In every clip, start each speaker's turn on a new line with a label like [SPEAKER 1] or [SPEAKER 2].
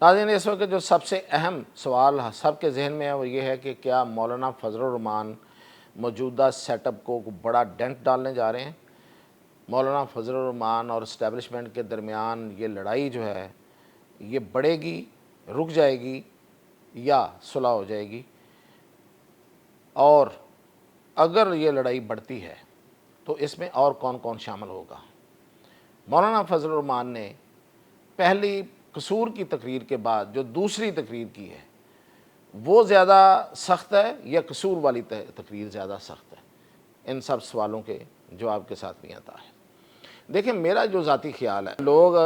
[SPEAKER 1] ناظرین، اس وقت جو سب سے اہم سوال سب کے ذہن میں ہے وہ یہ ہے کہ کیا مولانا فضل الرحمان موجودہ سیٹ اپ کو بڑا ڈینٹ ڈالنے جا رہے ہیں؟ مولانا فضل الرحمان اور اسٹیبلشمنٹ کے درمیان یہ لڑائی جو ہے یہ بڑھے گی، رک جائے گی یا صلح ہو جائے گی؟ اور اگر یہ لڑائی بڑھتی ہے تو اس میں اور کون کون شامل ہوگا؟ مولانا فضل الرحمان نے پہلی قصور کی تقریر کے بعد جو دوسری تقریر کی ہے وہ زیادہ سخت ہے یا قصور والی تقریر زیادہ سخت ہے؟ ان سب سوالوں کے جواب کے ساتھ بھی آتا ہے۔ دیکھیں، میرا جو ذاتی خیال ہے، لوگ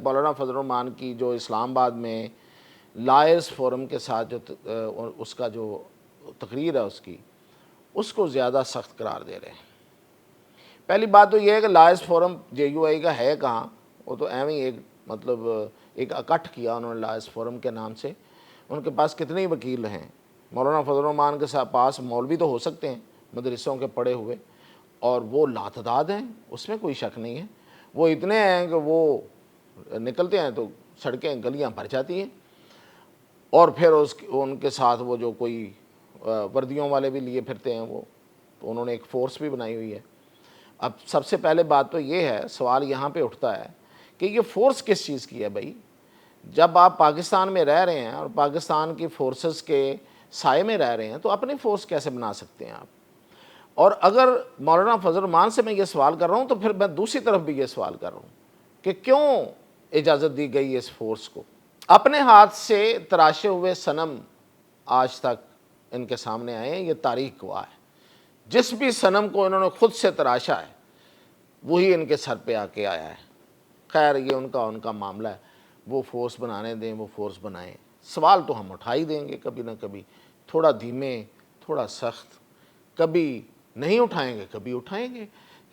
[SPEAKER 1] مولانا فضل الرحمان کی جو اسلام آباد میں لائرز فورم کے ساتھ جو اس کا جو تقریر ہے اس کو زیادہ سخت قرار دے رہے ہیں۔ پہلی بات تو یہ ہے کہ لائرز فورم جے یو آئی کا ہے کہاں؟ وہ تو ایویں ایک اکٹھ کیا انہوں نے لائرز فورم کے نام سے۔ ان کے پاس کتنے وکیل ہیں؟ مولانا فضل الرحمان کے پاس مولوی تو ہو سکتے ہیں مدرسوں کے پڑھے ہوئے، اور وہ لاتعداد ہیں، اس میں کوئی شک نہیں ہے۔ وہ اتنے ہیں کہ وہ نکلتے ہیں تو سڑکیں گلیاں بھر جاتی ہیں، اور پھر ان کے ساتھ وہ جو کوئی وردیوں والے بھی لیے پھرتے ہیں، وہ تو انہوں نے ایک فورس بھی بنائی ہوئی ہے۔ اب سب سے پہلے بات تو یہ ہے، سوال یہاں پہ اٹھتا ہے کہ یہ فورس کس چیز کی ہے بھائی؟ جب آپ پاکستان میں رہ رہے ہیں اور پاکستان کی فورسز کے سائے میں رہ رہے ہیں تو اپنی فورس کیسے بنا سکتے ہیں آپ؟ اور اگر مولانا فضل الرحمان سے میں یہ سوال کر رہا ہوں تو پھر میں دوسری طرف بھی یہ سوال کر رہا ہوں کہ کیوں اجازت دی گئی اس فورس کو؟ اپنے ہاتھ سے تراشے ہوئے صنم آج تک ان کے سامنے آئے ہیں، یہ تاریخ گواہ ہے۔ جس بھی صنم کو انہوں نے خود سے تراشا ہے وہی ان کے سر پہ آ کے آیا ہے۔ خیر، یہ ان کا معاملہ ہے، وہ فورس بنانے دیں، وہ فورس بنائیں۔ سوال تو ہم اٹھا ہی دیں گے کبھی نہ کبھی، تھوڑا دھیمے، تھوڑا سخت، کبھی نہیں اٹھائیں گے کبھی اٹھائیں گے،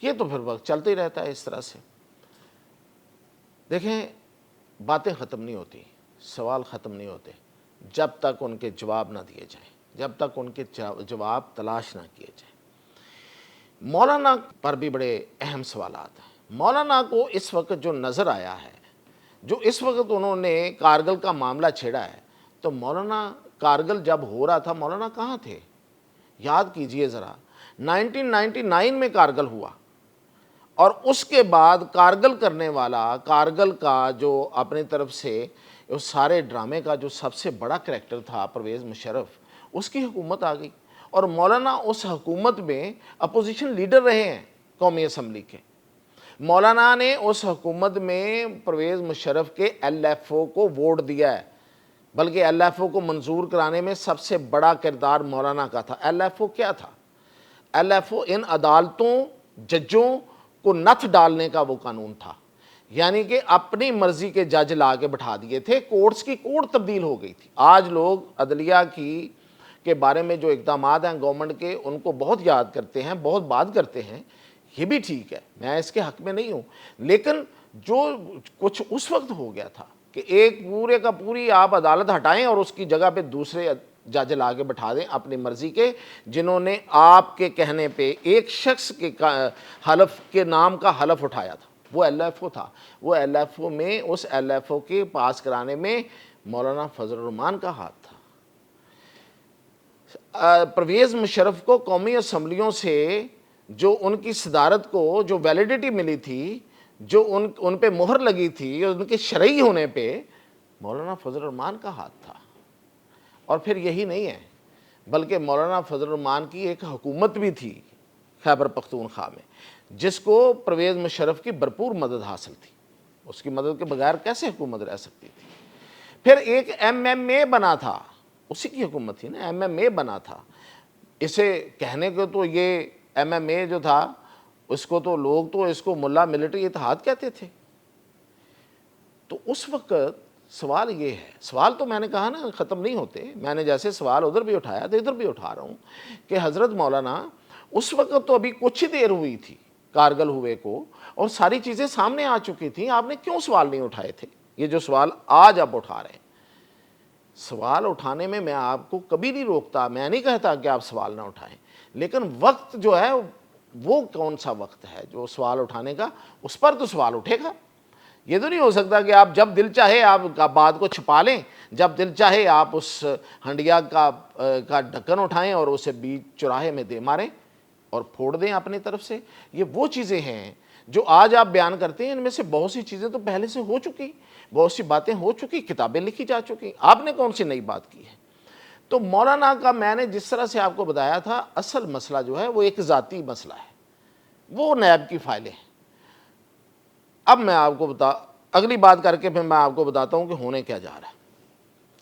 [SPEAKER 1] یہ تو پھر وقت چلتے ہی رہتا ہے اس طرح سے۔ دیکھیں، باتیں ختم نہیں ہوتی، سوال ختم نہیں ہوتے جب تک ان کے جواب نہ دیے جائیں، جب تک ان کے جواب تلاش نہ کیے جائیں۔ مولانا پر بھی بڑے اہم سوالات ہیں۔ مولانا کو اس وقت جو نظر آیا ہے، جو اس وقت انہوں نے کارگل کا معاملہ چھیڑا ہے، تو مولانا کارگل جب ہو رہا تھا مولانا کہاں تھے؟ یاد کیجئے ذرا، 1999 میں کارگل ہوا، اور اس کے بعد کارگل کرنے والا، کارگل کا جو اپنی طرف سے اس سارے ڈرامے کا جو سب سے بڑا کریکٹر تھا پرویز مشرف، اس کی حکومت آ گئی، اور مولانا اس حکومت میں اپوزیشن لیڈر رہے ہیں قومی اسمبلی کے۔ مولانا نے اس حکومت میں پرویز مشرف کے ایل ایف او کو ووٹ دیا ہے، بلکہ ایل ایف او کو منظور کرانے میں سب سے بڑا کردار مولانا کا تھا۔ ایل ایف او کیا تھا؟ ایل ایف او ان عدالتوں، ججوں کو نتھ ڈالنے کا وہ قانون تھا، یعنی کہ اپنی مرضی کے جج لا کے بٹھا دیے تھے، کورٹس کی کورٹ تبدیل ہو گئی تھی۔ آج لوگ عدلیہ کے بارے میں جو اقدامات ہیں گورنمنٹ کے، ان کو بہت یاد کرتے ہیں، بہت بات کرتے ہیں، یہ بھی ٹھیک ہے، میں اس کے حق میں نہیں ہوں، لیکن جو کچھ اس وقت ہو گیا تھا کہ ایک پورے کا پوری آپ عدالت ہٹائیں اور اس کی جگہ پہ دوسرے جج لا کے بٹھا دیں اپنی مرضی کے، جنہوں نے آپ کے کہنے پہ ایک شخص کے حلف کے نام کا حلف اٹھایا تھا، وہ ایل ایف او تھا۔ وہ ایل ایف او میں، اس ایل ایف او کے پاس کرانے میں مولانا فضل الرحمان کا ہاتھ تھا۔ پرویز مشرف کو قومی اسمبلیوں سے جو ان کی صدارت کو جو ویلیڈیٹی ملی تھی، جو ان پہ مہر لگی تھی، ان کے شرعی ہونے پہ، مولانا فضل الرحمان کا ہاتھ تھا۔ اور پھر یہی نہیں ہے، بلکہ مولانا فضل الرحمان کی ایک حکومت بھی تھی خیبر پختونخوا میں، جس کو پرویز مشرف کی بھرپور مدد حاصل تھی، اس کی مدد کے بغیر کیسے حکومت رہ سکتی تھی؟ پھر ایک ایم ایم اے بنا تھا، اسی کی حکومت تھی نا، ایم ایم اے بنا تھا۔ اسے کہنے کو تو یہ ایم ایم اے جو تھا، اس کو تو لوگ تو اس کو ملا ملٹری اتحاد کہتے تھے۔ تو اس وقت سوال یہ ہے، سوال تو میں نے کہا نا ختم نہیں ہوتے، میں نے جیسے سوال ادھر بھی اٹھایا تو ادھر بھی اٹھا رہا ہوں کہ حضرت مولانا اس وقت تو ابھی کچھ ہی دیر ہوئی تھی کارگل ہوئے کو، اور ساری چیزیں سامنے آ چکی تھیں، آپ نے کیوں سوال نہیں اٹھائے تھے؟ یہ جو سوال آج آپ اٹھا رہے ہیں، سوال اٹھانے میں آپ کو کبھی نہیں روکتا، میں نہیں کہتا کہ آپ سوال نہ اٹھائیں، لیکن وقت جو ہے وہ کون سا وقت ہے جو سوال اٹھانے کا؟ اس پر تو سوال اٹھے گا۔ یہ تو نہیں ہو سکتا کہ آپ جب دل چاہے آپ بات کو چھپا لیں، جب دل چاہے آپ اس ہنڈیا کا ڈھکن اٹھائیں اور اسے بیچ چوراہے میں دے ماریں اور پھوڑ دیں اپنی طرف سے۔ یہ وہ چیزیں ہیں جو آج آپ بیان کرتے ہیں، ان میں سے بہت سی چیزیں تو پہلے سے ہو چکی، بہت سی باتیں ہو چکی، کتابیں لکھی جا چکی، آپ نے کون سی نئی بات کی ہے؟ تو مولانا کا میں نے جس طرح سے آپ کو بتایا تھا، اصل مسئلہ جو ہے وہ ایک ذاتی مسئلہ ہے، وہ نیب کی فائلیں ہیں۔ اب میں آپ کو اگلی بات کر کے پھر میں آپ کو بتاتا ہوں کہ ہونے کیا جا رہا ہے۔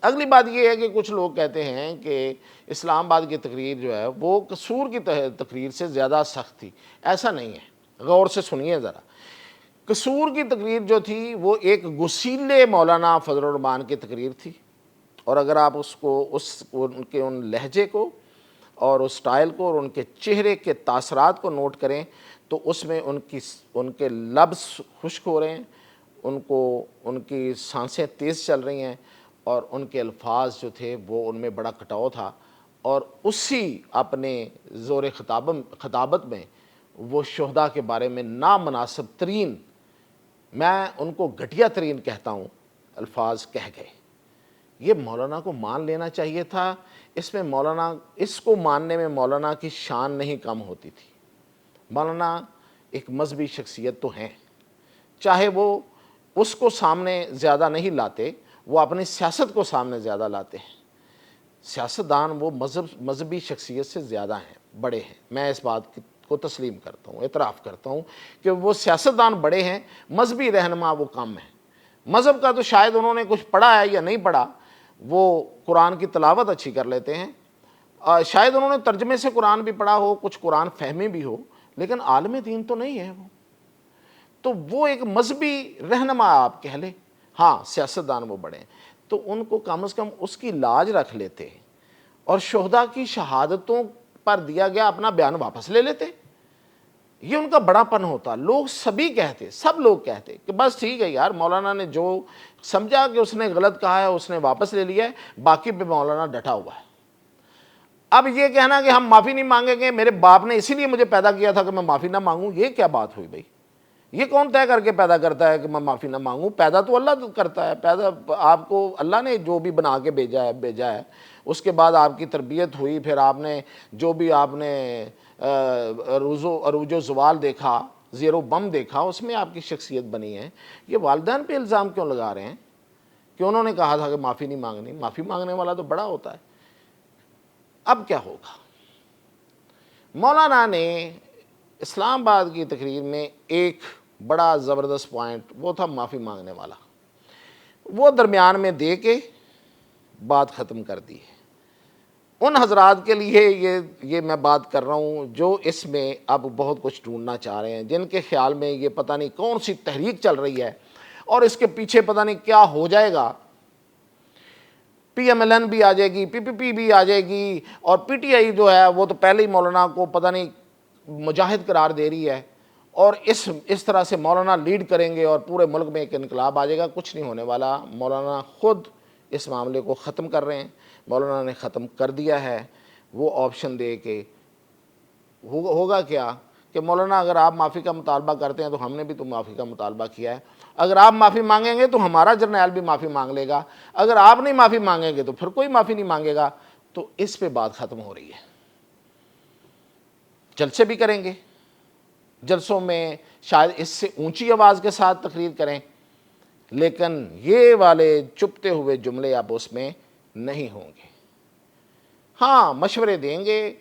[SPEAKER 1] اگلی بات یہ ہے کہ کچھ لوگ کہتے ہیں کہ اسلام آباد کی تقریر جو ہے وہ قصور کی تقریر سے زیادہ سخت تھی۔ ایسا نہیں ہے، غور سے سنیے ذرا۔ قصور کی تقریر جو تھی وہ ایک غسیل مولانا فضل الرحمان کی تقریر تھی، اور اگر آپ ان کے ان لہجے کو اور اس سٹائل کو اور ان کے چہرے کے تاثرات کو نوٹ کریں تو اس میں ان کے لفظ خشک ہو رہے ہیں، ان کی سانسیں تیز چل رہی ہیں، اور ان کے الفاظ جو تھے وہ ان میں بڑا کٹاؤ تھا، اور اسی اپنے زور خطابت میں وہ شہداء کے بارے میں نامناسب ترین، میں ان کو گھٹیا ترین کہتا ہوں، الفاظ کہہ گئے۔ یہ مولانا کو مان لینا چاہیے تھا۔ اس کو ماننے میں مولانا کی شان نہیں کم ہوتی تھی۔ مولانا ایک مذہبی شخصیت تو ہیں، چاہے وہ اس کو سامنے زیادہ نہیں لاتے، وہ اپنی سیاست کو سامنے زیادہ لاتے ہیں۔ سیاستدان وہ مذہبی شخصیت سے زیادہ ہیں، بڑے ہیں، میں اس بات کو تسلیم کرتا ہوں، اعتراف کرتا ہوں کہ وہ سیاستدان بڑے ہیں، مذہبی رہنما وہ کم ہیں۔ مذہب کا تو شاید انہوں نے کچھ پڑھا ہے یا نہیں پڑھا، وہ قرآن کی تلاوت اچھی کر لیتے ہیں، شاید انہوں نے ترجمے سے قرآن بھی پڑھا ہو، کچھ قرآن فہمی بھی ہو، لیکن عالم دین تو نہیں ہے وہ۔ تو وہ ایک مذہبی رہنما آپ کہہ لیں، ہاں سیاستدان وہ بڑے ہیں، تو ان کو کم از کم اس کی لاج رکھ لیتے اور شہداء کی شہادتوں پر دیا گیا اپنا بیان واپس لے لیتے۔ یہ ان کا بڑا پن ہوتا۔ سب لوگ کہتے کہ بس ٹھیک ہے یار، مولانا نے جو سمجھا کہ اس نے غلط کہا ہے اس نے واپس لے لیا ہے، باقی پہ مولانا ڈٹا ہوا ہے۔ اب یہ کہنا کہ ہم معافی نہیں مانگیں گے، میرے باپ نے اسی لیے مجھے پیدا کیا تھا کہ میں معافی نہ مانگوں، یہ کیا بات ہوئی بھائی؟ یہ کون طے کر کے پیدا کرتا ہے کہ میں معافی نہ مانگوں؟ پیدا تو اللہ کرتا ہے، پیدا آپ کو اللہ نے جو بھی بنا کے بھیجا ہے، اس کے بعد آپ کی تربیت ہوئی، پھر آپ نے جو بھی آپ نے عروج و زوال دیکھا، زیر و بم دیکھا، اس میں آپ کی شخصیت بنی ہے۔ یہ والدین پہ الزام کیوں لگا رہے ہیں کہ انہوں نے کہا تھا کہ معافی نہیں مانگنی؟ معافی مانگنے والا تو بڑا ہوتا ہے۔ اب کیا ہوگا؟ مولانا نے اسلام آباد کی تقریر میں ایک بڑا زبردست پوائنٹ، وہ تھا معافی مانگنے والا، وہ درمیان میں دے کے بات ختم کر دی ہے۔ ان حضرات کے لیے یہ میں بات کر رہا ہوں جو اس میں اب بہت کچھ ڈھونڈنا چاہ رہے ہیں، جن کے خیال میں یہ پتہ نہیں کون سی تحریک چل رہی ہے اور اس کے پیچھے پتہ نہیں کیا ہو جائے گا، پی ایم ایل این بھی آ جائے گی، پی پی پی بھی آ جائے گی، اور پی ٹی آئی جو ہے وہ تو پہلے ہی مولانا کو پتہ نہیں مجاہد قرار دے رہی ہے، اور اس طرح سے مولانا لیڈ کریں گے اور پورے ملک میں ایک انقلاب آ جائے گا۔ کچھ نہیں ہونے والا۔ مولانا خود اس معاملے کو ختم کر رہے ہیں، مولانا نے ختم کر دیا ہے۔ وہ آپشن دے کے ہوگا کیا کہ مولانا اگر آپ معافی کا مطالبہ کرتے ہیں تو ہم نے بھی تو معافی کا مطالبہ کیا ہے، اگر آپ معافی مانگیں گے تو ہمارا جرنیل بھی معافی مانگ لے گا، اگر آپ نہیں معافی مانگیں گے تو پھر کوئی معافی نہیں مانگے گا۔ تو اس پہ بات ختم ہو رہی ہے۔ جلسے بھی کریں گے، جلسوں میں شاید اس سے اونچی آواز کے ساتھ تقریر کریں، لیکن یہ والے چپتے ہوئے جملے اب اس میں نہیں ہوں گے۔ ہاں مشورے دیں گے،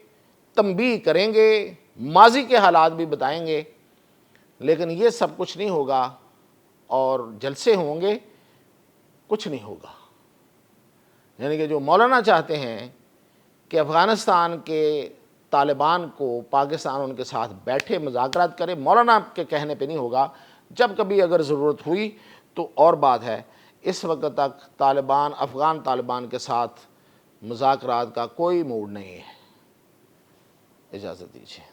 [SPEAKER 1] تنبیہ کریں گے، ماضی کے حالات بھی بتائیں گے، لیکن یہ سب کچھ نہیں ہوگا، اور جلسے ہوں گے، کچھ نہیں ہوگا۔ یعنی کہ جو مولانا چاہتے ہیں کہ افغانستان کے طالبان کو پاکستان ان کے ساتھ بیٹھے مذاکرات کرے، مولانا کے کہنے پہ نہیں ہوگا۔ جب کبھی اگر ضرورت ہوئی تو اور بات ہے، اس وقت تک افغان طالبان کے ساتھ مذاکرات کا کوئی موڈ نہیں ہے۔ اجازت دیجیے۔